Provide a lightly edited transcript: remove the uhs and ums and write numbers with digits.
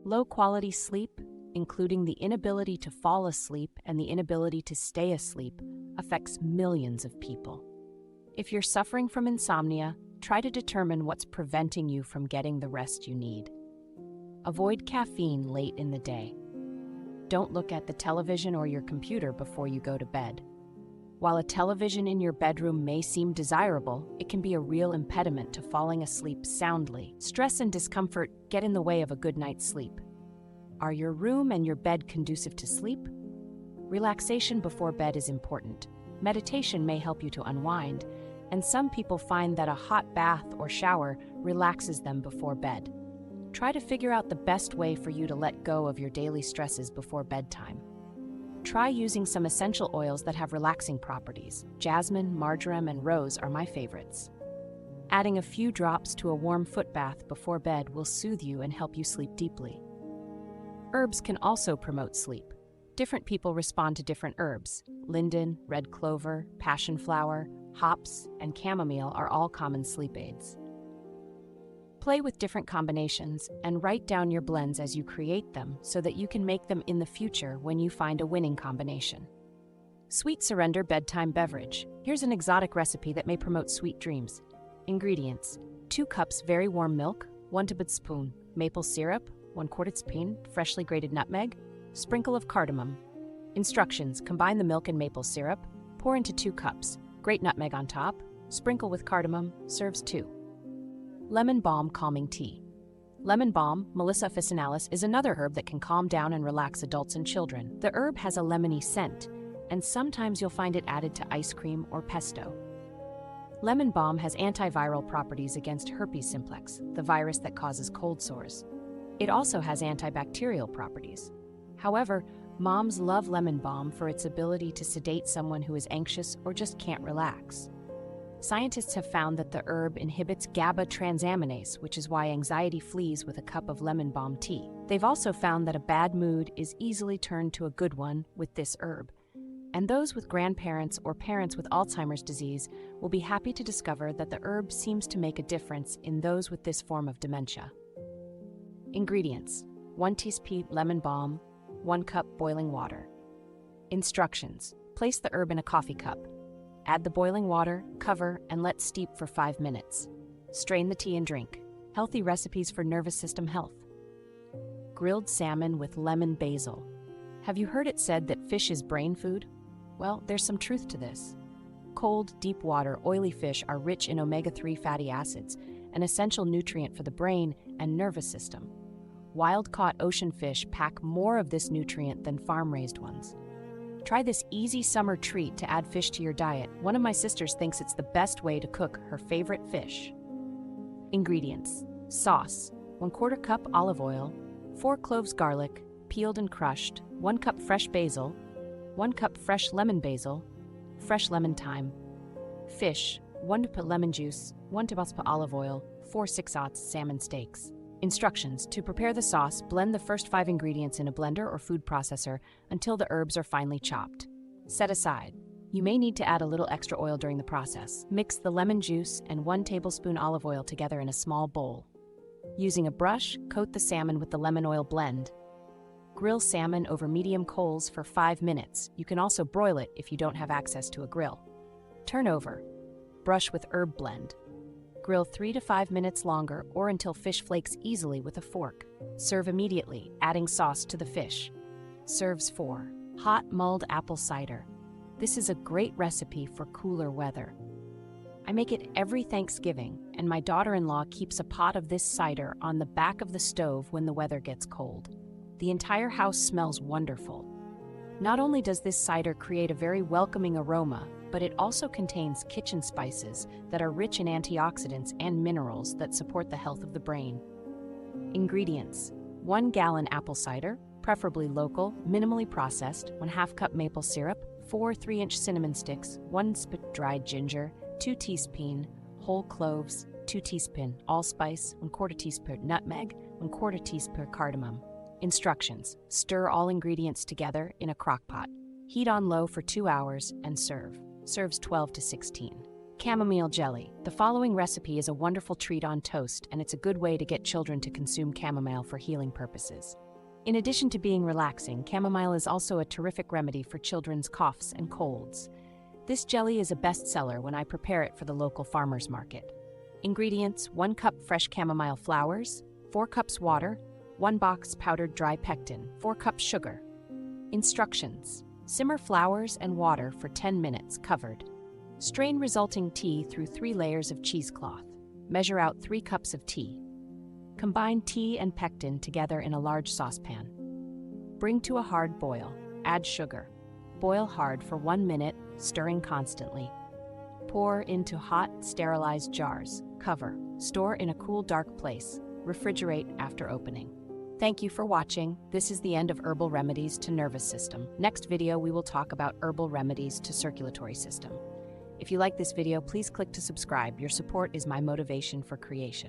Low-quality sleep, including the inability to fall asleep and the inability to stay asleep, affects millions of people. If you're suffering from insomnia, try to determine what's preventing you from getting the rest you need. Avoid caffeine late in the day. Don't look at the television or your computer before you go to bed. While a television in your bedroom may seem desirable, it can be a real impediment to falling asleep soundly. Stress and discomfort get in the way of a good night's sleep. Are your room and your bed conducive to sleep? Relaxation before bed is important. Meditation may help you to unwind, and some people find that a hot bath or shower relaxes them before bed. Try to figure out the best way for you to let go of your daily stresses before bedtime. Try using some essential oils that have relaxing properties. Jasmine, marjoram, and rose are my favorites. Adding a few drops to a warm foot bath before bed will soothe you and help you sleep deeply. Herbs can also promote sleep. Different people respond to different herbs. Linden, red clover, passion flower, hops, and chamomile are all common sleep aids. Play with different combinations and write down your blends as you create them so that you can make them in the future when you find a winning combination. Sweet Surrender Bedtime Beverage. Here's an exotic recipe that may promote sweet dreams. Ingredients: 2 cups very warm milk, 1 tablespoon maple syrup, 1/4 teaspoon freshly grated nutmeg, sprinkle of cardamom. Instructions: combine the milk and maple syrup, pour into 2 cups, grate nutmeg on top, sprinkle with cardamom, serves 2. Lemon Balm Calming Tea. Lemon balm, Melissa officinalis, is another herb that can calm down and relax adults and children. The herb has a lemony scent, and sometimes you'll find it added to ice cream or pesto. Lemon balm has antiviral properties against herpes simplex, the virus that causes cold sores. It also has antibacterial properties. However, moms love lemon balm for its ability to sedate someone who is anxious or just can't relax. Scientists have found that the herb inhibits GABA transaminase, which is why anxiety flees with a cup of lemon balm tea. They've also found that a bad mood is easily turned to a good one with this herb. And those with grandparents or parents with Alzheimer's disease will be happy to discover that the herb seems to make a difference in those with this form of dementia. Ingredients: 1 teaspoon lemon balm, 1 cup boiling water. Instructions: place the herb in a coffee cup. Add the boiling water, cover, and let steep for 5 minutes. Strain the tea and drink. Healthy recipes for nervous system health. Grilled salmon with lemon basil. Have you heard it said that fish is brain food? Well, there's some truth to this. Cold, deep water, oily fish are rich in omega-3 fatty acids, an essential nutrient for the brain and nervous system. Wild-caught ocean fish pack more of this nutrient than farm-raised ones. Try this easy summer treat to add fish to your diet. One of my sisters thinks it's the best way to cook her favorite fish. Ingredients: sauce, 1/4 cup olive oil, 4 cloves garlic, peeled and crushed, 1 cup fresh basil, 1 cup fresh lemon basil, fresh lemon thyme. Fish, 1 cup lemon juice, 1 tablespoon olive oil, 4 6/0 salmon steaks. Instructions: to prepare the sauce, blend the first 5 ingredients in a blender or food processor until the herbs are finely chopped. Set aside. You may need to add a little extra oil during the process. Mix the lemon juice and 1 tablespoon olive oil together in a small bowl. Using a brush, coat the salmon with the lemon oil blend. Grill salmon over medium coals for 5 minutes. You can also broil it if you don't have access to a grill. Turn over. Brush with herb blend. Grill 3 to 5 minutes longer or until fish flakes easily with a fork. Serve immediately, adding sauce to the fish. Serves 4. Hot mulled apple cider. This is a great recipe for cooler weather. I make it every Thanksgiving, and my daughter-in-law keeps a pot of this cider on the back of the stove when the weather gets cold. The entire house smells wonderful. Not only does this cider create a very welcoming aroma, but it also contains kitchen spices that are rich in antioxidants and minerals that support the health of the brain. Ingredients: 1 gallon apple cider, preferably local, minimally processed, 1/2 cup maple syrup, 4 3-inch cinnamon sticks, 1 dried ginger, 2 teaspoon whole cloves, 2 teaspoon allspice, 1/4 teaspoon nutmeg, 1/4 teaspoon cardamom. Instructions: stir all ingredients together in a crock pot. Heat on low for 2 hours and serve. Serves 12 to 16. Chamomile jelly. The following recipe is a wonderful treat on toast, and it's a good way to get children to consume chamomile for healing purposes. In addition to being relaxing, chamomile is also a terrific remedy for children's coughs and colds. This jelly is a bestseller when I prepare it for the local farmer's market. Ingredients: 1 cup fresh chamomile flowers, 4 cups water, 1 box powdered dry pectin, 4 cups sugar. Instructions: simmer flowers and water for 10 minutes covered. Strain resulting tea through 3 layers of cheesecloth. Measure out 3 cups of tea. Combine tea and pectin together in a large saucepan. Bring to a hard boil. Add sugar. Boil hard for 1 minute, stirring constantly. Pour into hot, sterilized jars. Cover. Store in a cool, dark place. Refrigerate after opening. Thank you for watching. This is the end of herbal remedies to nervous system. Next video, we will talk about herbal remedies to circulatory system. If you like this video, please click to subscribe. Your support is my motivation for creation.